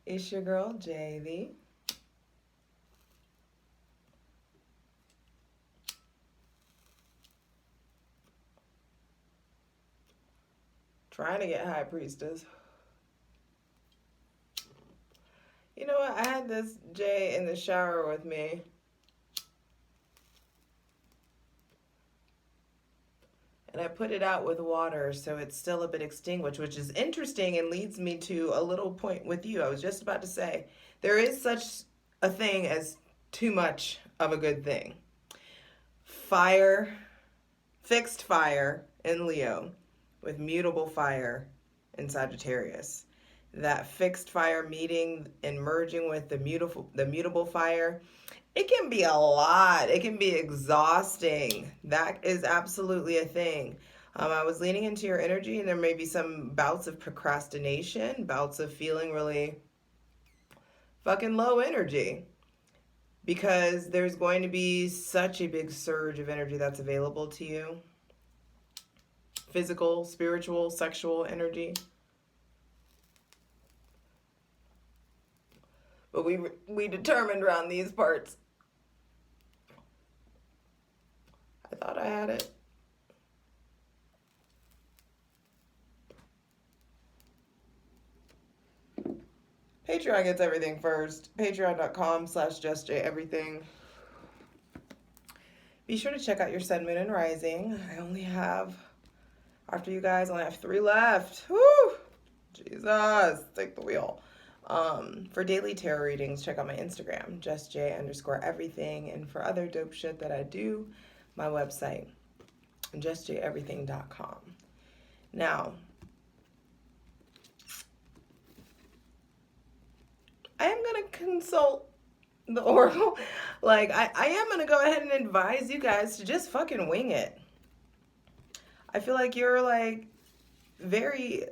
It's your girl, Javy. Trying to get High Priestess. You know what? I had this J in the shower with me. And I put it out with water, so it's still a bit extinguished, which is interesting and leads me to a little point with you. I was just about to say, there is such a thing as too much of a good thing. Fire, fixed fire in Leo with mutable fire in Sagittarius. That fixed fire meeting and merging with the mutable fire, it can be a lot. It can be exhausting. That is absolutely a thing. I was leaning into your energy, and there may be some bouts of procrastination, bouts of feeling really fucking low energy, because there's going to be such a big surge of energy that's available to you. Physical, spiritual, sexual energy. But we determined around these parts. I thought I had it. Patreon gets everything first. Patreon.com/justjeverything. Be sure to check out your Sun, Moon, and Rising. I only have, after you guys, I only have 3 left. Woo! Jesus, take the wheel. For daily tarot readings, check out my Instagram, justj_everything. And for other dope shit that I do, my website, justjeverything.com. Now, I am going to consult the oracle. Like, I am going to go ahead and advise you guys to just fucking wing it. I feel like you're, like, very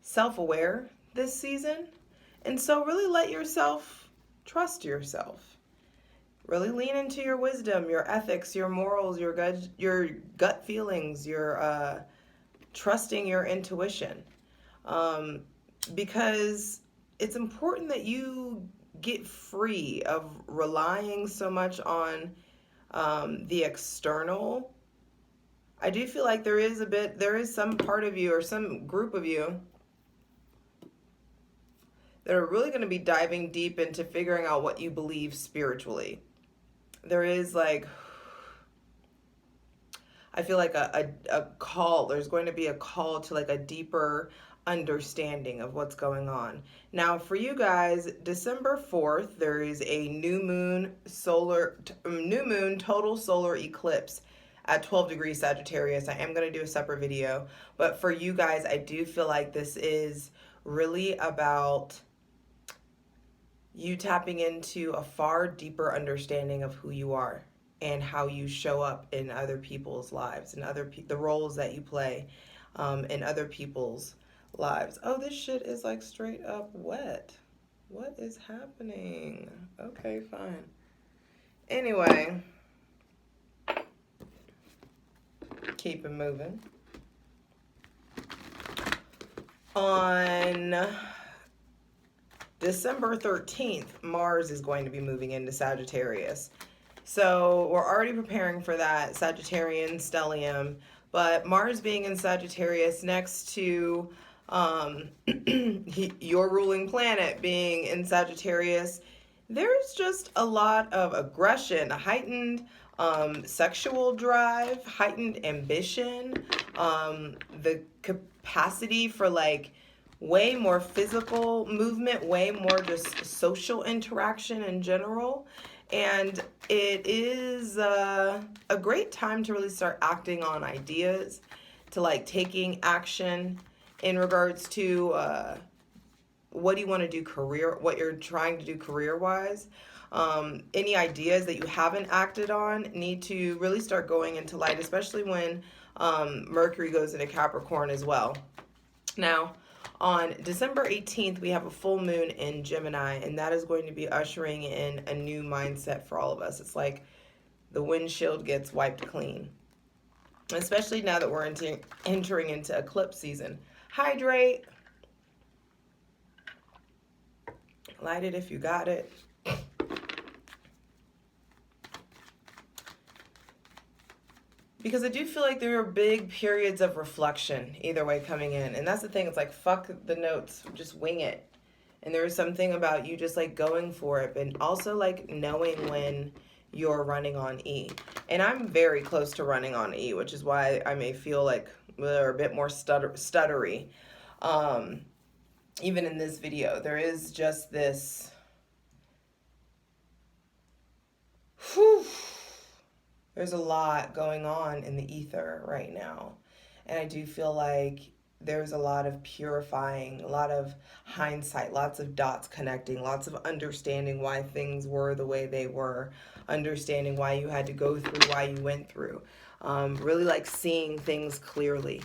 self-aware this season. And so really let yourself trust yourself. Really lean into your wisdom, your ethics, your morals, your gut feelings, your trusting your intuition. Because it's important that you get free of relying so much on the external. I do feel like there is some part of you or some group of you that are really going to be diving deep into figuring out what you believe spiritually. There is, like, I feel like a call. There's going to be a call to, like, a deeper understanding of what's going on. Now, for you guys, December 4th, there is a new moon total solar eclipse at 12 degrees Sagittarius. I am going to do a separate video, but for you guys, I do feel like this is really about you tapping into a far deeper understanding of who you are and how you show up in other people's lives and the roles that you play in other people's lives. Oh, this shit is like straight up wet. What is happening? Okay, fine. Anyway, keep it moving. On December 13th, Mars is going to be moving into Sagittarius. So we're already preparing for that, Sagittarian stellium. But Mars being in Sagittarius next to your ruling planet being in Sagittarius, there's just a lot of aggression, heightened sexual drive, heightened ambition, the capacity for, like, way more physical movement, way more just social interaction in general. And it is a great time to really start acting on ideas, to, like, taking action in regards to what do you want to do what you're trying to do career-wise. Any ideas that you haven't acted on need to really start going into light, especially when Mercury goes into Capricorn as well. Now, on December 18th, we have a full moon in Gemini, and that is going to be ushering in a new mindset for all of us. It's like the windshield gets wiped clean, especially now that we're entering into eclipse season. Hydrate. Light it if you got it. Because I do feel like there are big periods of reflection either way coming in. And that's the thing. It's like, fuck the notes. Just wing it. And there's something about you just like going for it. And also like knowing when you're running on E. And I'm very close to running on E, which is why I may feel like we're a bit more stuttery. Even in this video, there is just this... Whew. There's a lot going on in the ether right now. And I do feel like there's a lot of purifying, a lot of hindsight, lots of dots connecting, lots of understanding why things were the way they were, understanding why you had to go through, why you went through. Really like seeing things clearly.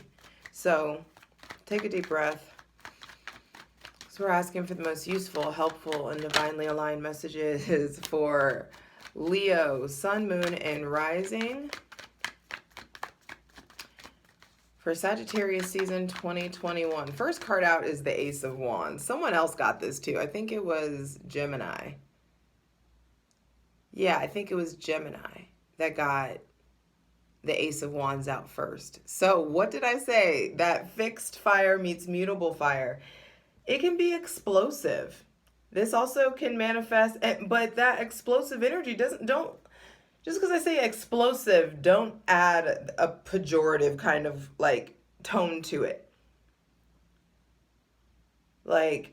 So take a deep breath. So we're asking for the most useful, helpful, and divinely aligned messages for Leo, Sun, Moon, and Rising for Sagittarius season 2021. First card out is the Ace of Wands. Someone else got this too. I think it was Gemini. Yeah, I think it was Gemini that got the Ace of Wands out first. So what did I say? That fixed fire meets mutable fire. It can be explosive. This also can manifest, but that explosive energy don't, just because I say explosive, don't add a pejorative kind of like tone to it. Like,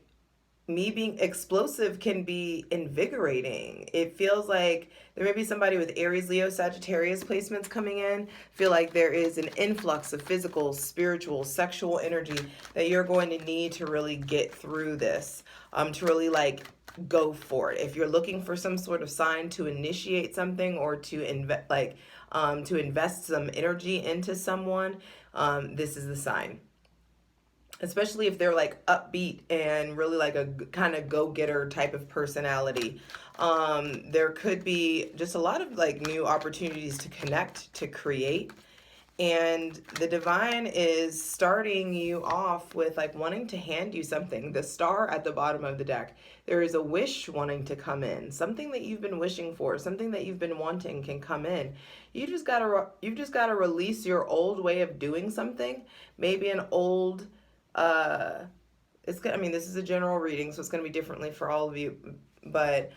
me being explosive can be invigorating. It feels like there may be somebody with Aries, Leo, Sagittarius placements coming in. Feel like there is an influx of physical, spiritual, sexual energy that you're going to need to really get through this, to really like go for it. If you're looking for some sort of sign to initiate something or to invest some energy into someone, this is the sign. Especially if they're like upbeat and really like a kind of go-getter type of personality. There could be just a lot of like new opportunities to connect, to create. And the divine is starting you off with like wanting to hand you something. The star at the bottom of the deck. There is a wish wanting to come in. Something that you've been wishing for, something that you've been wanting can come in. You've just got to release your old way of doing something. Maybe an old I mean, this is a general reading, so it's going to be differently for all of you, but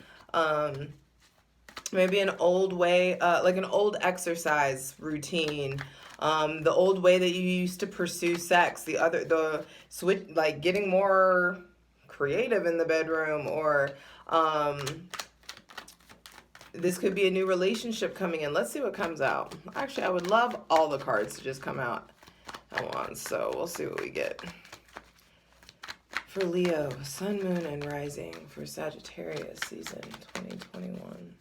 maybe an old way, like an old exercise routine, the old way that you used to pursue sex, the switch, like getting more creative in the bedroom, or this could be a new relationship coming in. Let's see what comes out. Actually, I would love all the cards to just come out at once, so we'll see what we get. For Leo, Sun, Moon, and Rising for Sagittarius season 2021.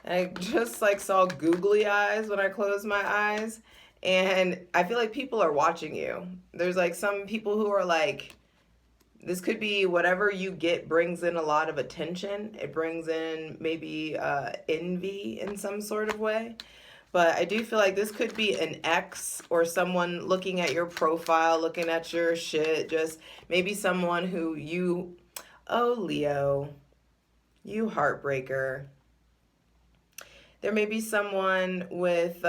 I just like saw googly eyes when I closed my eyes, and I feel like people are watching you. There's like some people who are like, this could be whatever you get brings in a lot of attention. It brings in maybe envy in some sort of way. But I do feel like this could be an ex or someone looking at your profile, looking at your shit. Just maybe someone who you, oh, Leo, you heartbreaker. There may be someone with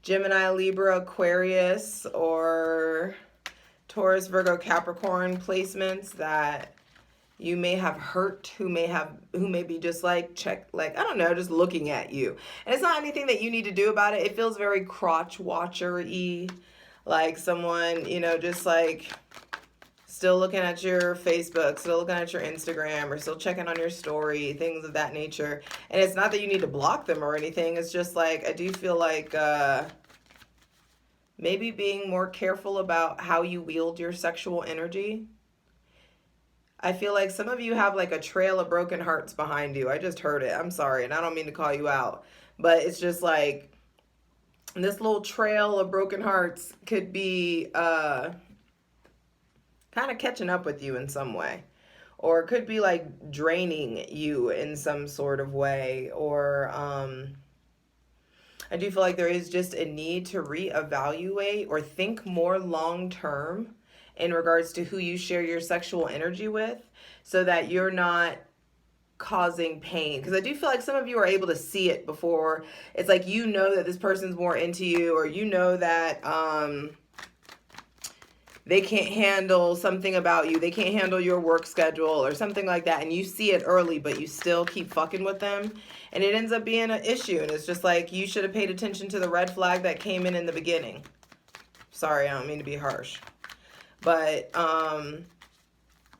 Gemini, Libra, Aquarius, or Taurus, Virgo, Capricorn placements that you may have hurt, who may be just like, I don't know, just looking at you. And it's not anything that you need to do about it. It feels very crotch watcher-y, like someone, you know, just like still looking at your Facebook, still looking at your Instagram, or still checking on your story, things of that nature. And it's not that you need to block them or anything. It's just like, I do feel like maybe being more careful about how you wield your sexual energy. I feel like some of you have like a trail of broken hearts behind you. I just heard it. I'm sorry, and I don't mean to call you out, but it's just like this little trail of broken hearts could be kind of catching up with you in some way, or it could be like draining you in some sort of way, or I do feel like there is just a need to reevaluate or think more long term in regards to who you share your sexual energy with, so that you're not causing pain. Because I do feel like some of you are able to see it before. It's like, you know that this person's more into you, or you know that they can't handle something about you. They can't handle your work schedule or something like that. And you see it early, but you still keep fucking with them. And it ends up being an issue. And it's just like, you should have paid attention to the red flag that came in the beginning. Sorry, I don't mean to be harsh. But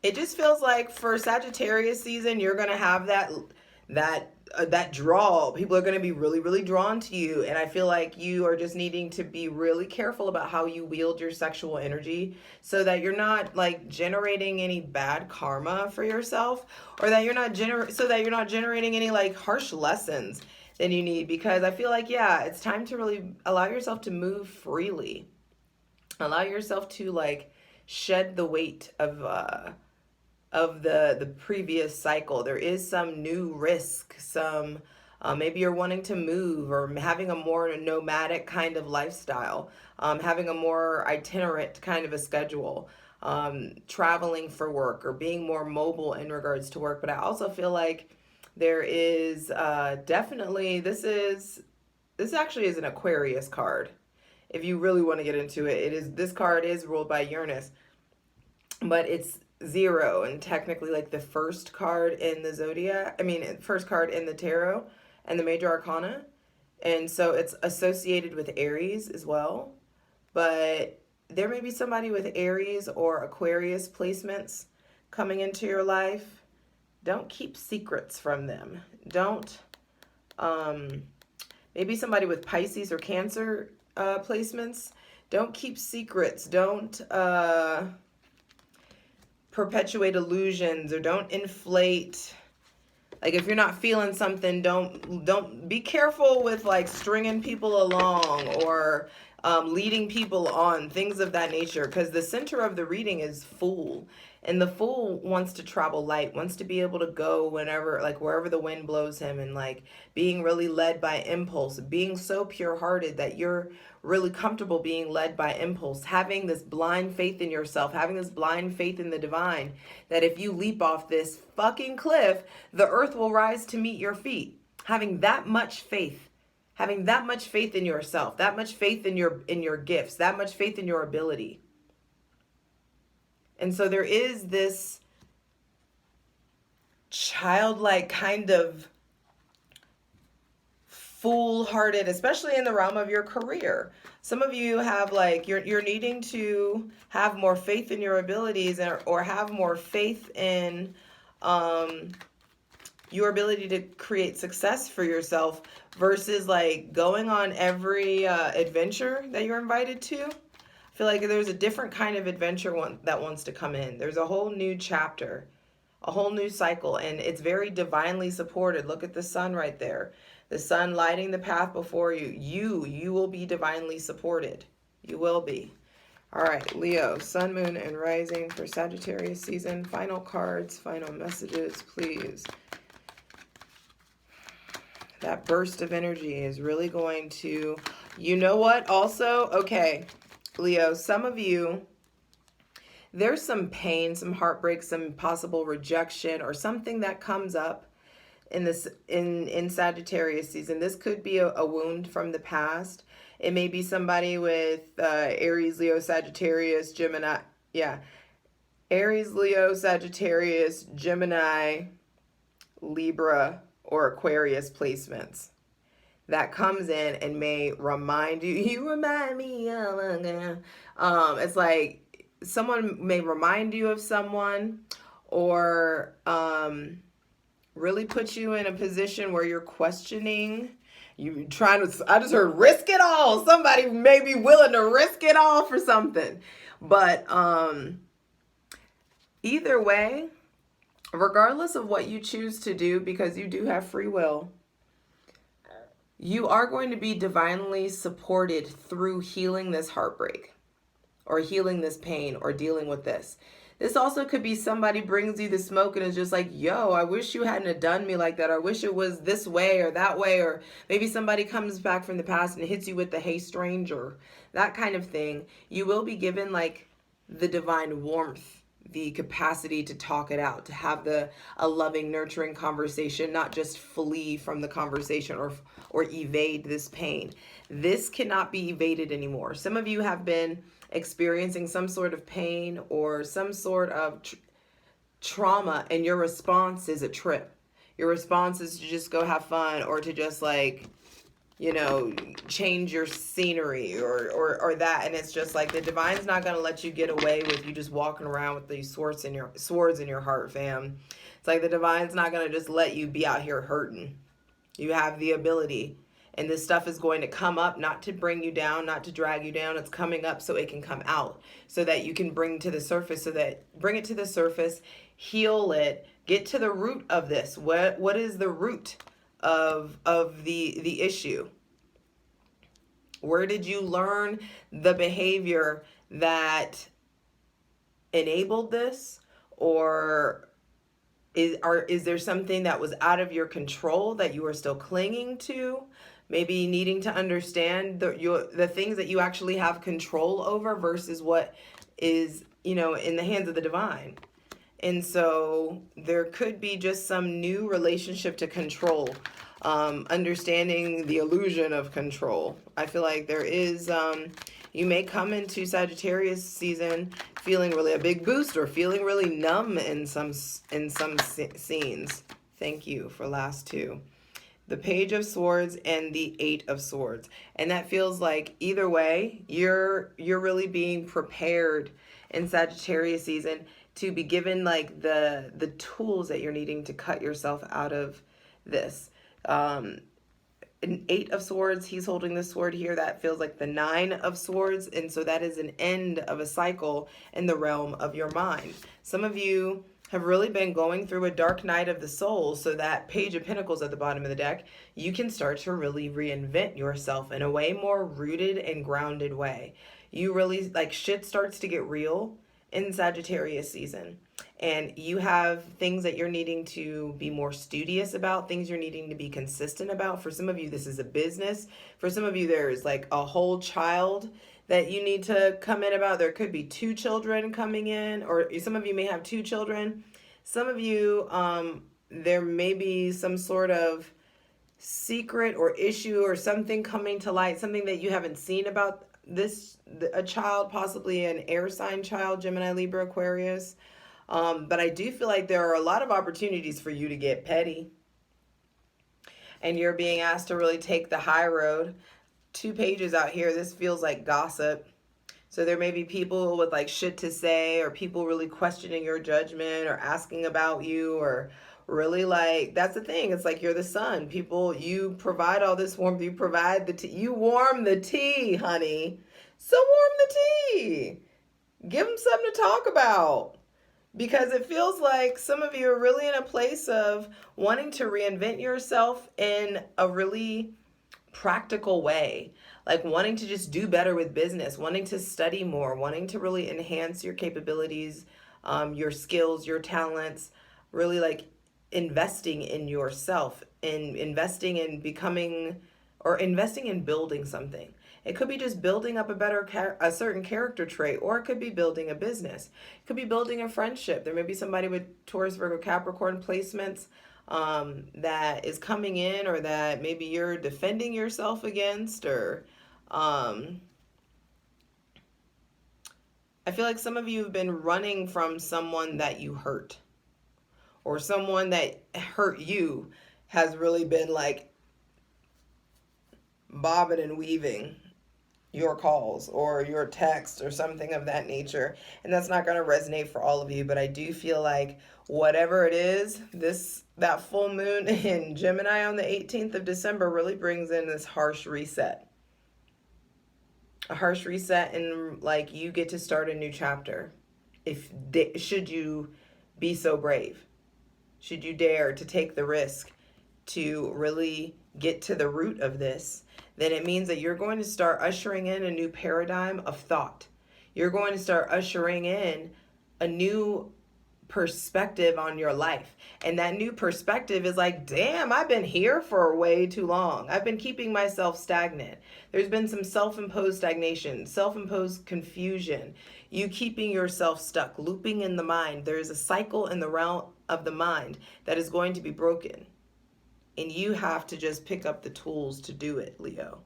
it just feels like for Sagittarius season, you're going to have that draw. People are going to be really, really drawn to you. And I feel like you are just needing to be really careful about how you wield your sexual energy, so that you're not like generating any bad karma for yourself, or that you're not generating any like harsh lessons than you need. Because I feel like, yeah, it's time to really allow yourself to move freely. Allow yourself to like shed the weight of the previous cycle. There is some new risk, some maybe you're wanting to move, or having a more nomadic kind of lifestyle, having a more itinerant kind of a schedule, traveling for work, or being more mobile in regards to work. But I also feel like there is definitely, this actually is an Aquarius card. If you really want to get into it, this card is ruled by Uranus, but it's 0, and technically like the first card in the zodiac, first card in the tarot and the major arcana. And so it's associated with Aries as well. But there may be somebody with Aries or Aquarius placements coming into your life. Don't keep secrets from them. Don't, maybe somebody with Pisces or Cancer placements. Don't keep secrets. Don't perpetuate illusions, or don't inflate. Like, if you're not feeling something, don't be careful with like stringing people along, or leading people on, things of that nature. Because the center of the reading is Fool, and the Fool wants to travel light, wants to be able to go whenever, like wherever the wind blows him, and like being really led by impulse, being so pure-hearted that you're really comfortable being led by impulse, having this blind faith in yourself, having this blind faith in the divine, that if you leap off this fucking cliff, the earth will rise to meet your feet. Having that much faith, having that much faith in yourself, that much faith in your gifts, that much faith in your ability. And so there is this childlike kind of foolhardy, especially in the realm of your career. Some of you have like, you're needing to have more faith in your abilities, or have more faith in your ability to create success for yourself, versus like going on every adventure that you're invited to. I feel like there's a different kind of adventure that wants to come in. There's a whole new chapter, a whole new cycle, and it's very divinely supported. Look at the sun right there. The sun lighting the path before you. You will be divinely supported. You will be. All right, Leo, sun, moon, and rising for Sagittarius season. Final cards, final messages, please. That burst of energy is really going to, you know what, also, okay, Leo, some of you, there's some pain, some heartbreak, some possible rejection, or something that comes up in Sagittarius season. This could be a wound from the past. It may be somebody with Aries, Leo, Sagittarius, Gemini. Yeah. Aries, Leo, Sagittarius, Gemini, Libra, or Aquarius placements. That comes in and may remind you. You remind me of a girl. It's like someone may remind you of someone, or really put you in a position where you're questioning. You trying to, I just heard risk it all. Somebody may be willing to risk it all for something. But either way, regardless of what you choose to do, because you do have free will, you are going to be divinely supported through healing this heartbreak, or healing this pain, or dealing with this. This also could be somebody brings you the smoke and is just like, yo, I wish you hadn't have done me like that. Or I wish it was this way or that way. Or maybe somebody comes back from the past and hits you with the hey stranger, that kind of thing. You will be given like the divine warmth, the capacity to talk it out, to have a loving, nurturing conversation, not just flee from the conversation or evade this pain. This cannot be evaded anymore. Some of you have been experiencing some sort of pain or some sort of trauma, and your response is a trip. Your response is to just go have fun, or to just like, you know, change your scenery or that. And it's just like the divine's not going to let you get away with you just walking around with these swords in your heart, fam. It's like the divine's not going to just let you be out here hurting. You have the ability, and this stuff is going to come up not to bring you down, not to drag you down. It's coming up so it can come out, so that you can bring to the surface, bring it to the surface, heal it, get to the root of this. What is the root of the issue? Where did you learn the behavior that enabled this? Or is there something that was out of your control that you are still clinging to? Maybe needing to understand the things that you actually have control over versus what is, you know, in the hands of the divine. And so there could be just some new relationship to control, understanding the illusion of control. I feel like there is, you may come into Sagittarius season feeling really a big boost or feeling really numb in some scenes. Thank you for last two. The Page of Swords and the Eight of Swords. And that feels like either way, you're really being prepared in Sagittarius season to be given like the tools that you're needing to cut yourself out of this. An Eight of Swords, he's holding this sword here. That feels like the Nine of Swords. And so that is an end of a cycle in the realm of your mind. Some of you have really been going through a dark night of the soul. So that Page of Pentacles at the bottom of the deck, you can start to really reinvent yourself in a way more rooted and grounded way. You really, like, shit starts to get real in Sagittarius season. And you have things that you're needing to be more studious about, things you're needing to be consistent about. For some of you, this is a business. For some of you, there's like a whole child that you need to come in about. There could be two children coming in, or some of you may have two children. Some of you, there may be some sort of secret or issue or something coming to light, something that you haven't seen about a child, possibly an air sign child, Gemini, Libra, Aquarius. But I do feel like there are a lot of opportunities for you to get petty. And you're being asked to really take the high road. Two pages out here, this feels like gossip. So there may be people with like shit to say, or people really questioning your judgment or asking about you, or really like, that's the thing. It's like you're the sun. People, you provide all this warmth. You provide the tea. You warm the tea, honey. So warm the tea. Give them something to talk about. Because it feels like some of you are really in a place of wanting to reinvent yourself in a really practical way. Like wanting to just do better with business, wanting to study more, wanting to really enhance your capabilities, your skills, your talents, really like investing in yourself and investing in becoming, or investing in building something. It could be just building up a certain character trait, or it could be building a business. It could be building a friendship. There may be somebody with Taurus, Virgo, Capricorn placements that is coming in, or that maybe you're defending yourself against, or I feel like some of you have been running from someone that you hurt, or someone that hurt you has really been like bobbing and weaving your calls or your text or something of that nature. And that's not going to resonate for all of you, but I do feel like whatever it is, that full moon in Gemini on the 18th of December really brings in this harsh reset. A harsh reset, and like you get to start a new chapter. Should you be so brave? Should you dare to take the risk to really get to the root of this? Then it means that you're going to start ushering in a new paradigm of thought. You're going to start ushering in a new perspective on your life. And that new perspective is like, damn, I've been here for way too long. I've been keeping myself stagnant. There's been some self-imposed stagnation, self-imposed confusion, you keeping yourself stuck, looping in the mind. There's a cycle in the realm of the mind that is going to be broken. And you have to just pick up the tools to do it, Leo.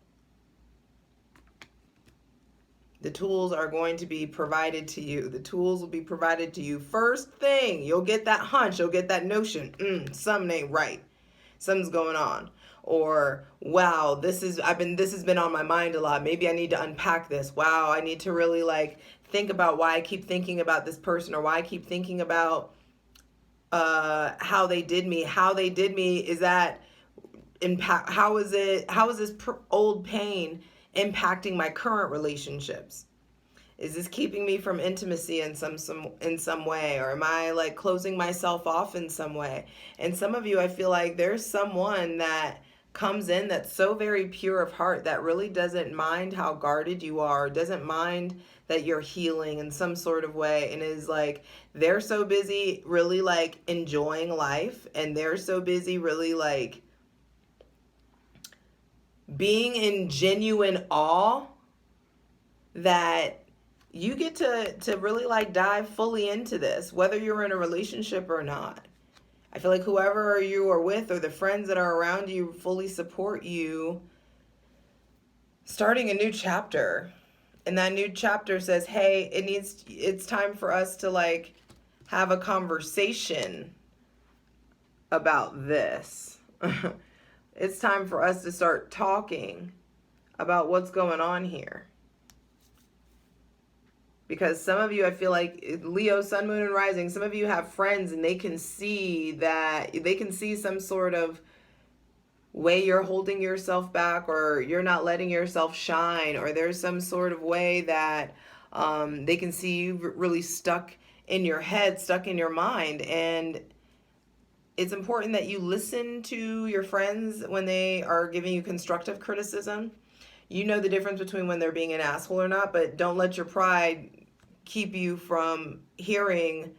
The tools are going to be provided to you. The tools will be provided to you. First thing, you'll get that hunch, you'll get that notion, something ain't right. Something's going on. Or, wow, this has been on my mind a lot. Maybe I need to unpack this. Wow, I need to really like think about why I keep thinking about this person, or why I keep thinking about how they did me. How they did me, is that impact? How is this old pain impacting my current relationships? Is this keeping me from intimacy in some way? Or am I like closing myself off in some way? And some of you, I feel like there's someone that comes in that's so very pure of heart, that really doesn't mind how guarded you are, doesn't mind that you're healing in some sort of way, and is like, they're so busy really like enjoying life, and they're so busy really like being in genuine awe, that you get to really like dive fully into this, whether you're in a relationship or not. I feel like whoever you are with, or the friends that are around you, fully support you starting a new chapter. And that new chapter says, hey, it's time for us to like have a conversation about this. It's time for us to start talking about what's going on here. Because some of you, I feel like Leo, Sun, Moon, and Rising, some of you have friends and they can see some sort of way you're holding yourself back, or you're not letting yourself shine, or there's some sort of way that they can see you really stuck in your head, stuck in your mind. And it's important that you listen to your friends when they are giving you constructive criticism. You know the difference between when they're being an asshole or not, but don't let your pride keep you from hearing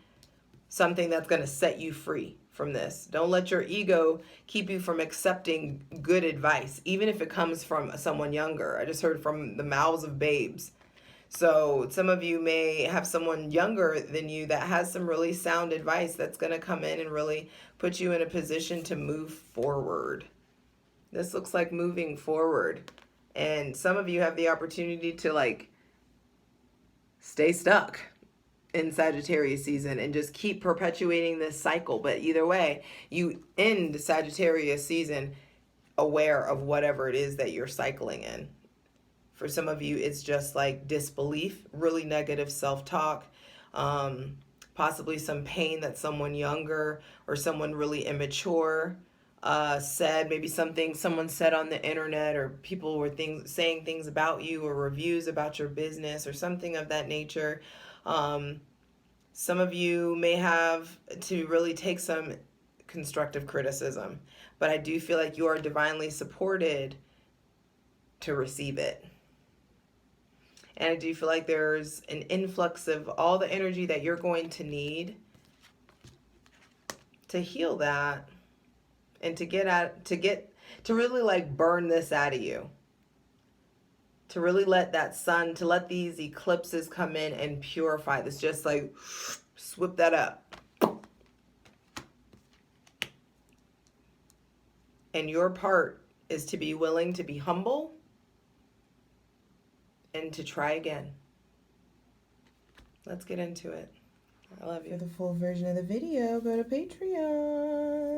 something that's going to set you free from this. Don't let your ego keep you from accepting good advice, even if it comes from someone younger. I just heard from the mouths of babes. So some of you may have someone younger than you that has some really sound advice that's going to come in and really put you in a position to move forward. This looks like moving forward. And some of you have the opportunity to like stay stuck in Sagittarius season and just keep perpetuating this cycle. But either way, you end Sagittarius season aware of whatever it is that you're cycling in. For some of you, it's just like disbelief, really negative self-talk, possibly some pain that someone younger or someone really immature said, maybe something someone said on the internet, or people were saying things about you, or reviews about your business, or something of that nature. Some of you may have to really take some constructive criticism, but I do feel like you are divinely supported to receive it. And I do feel like there's an influx of all the energy that you're going to need to heal that, and to really like burn this out of you. To really let that sun, to let these eclipses come in and purify this, just like swoop that up. And your part is to be willing to be humble and to try again. Let's get into it. I love you. For the full version of the video, go to Patreon.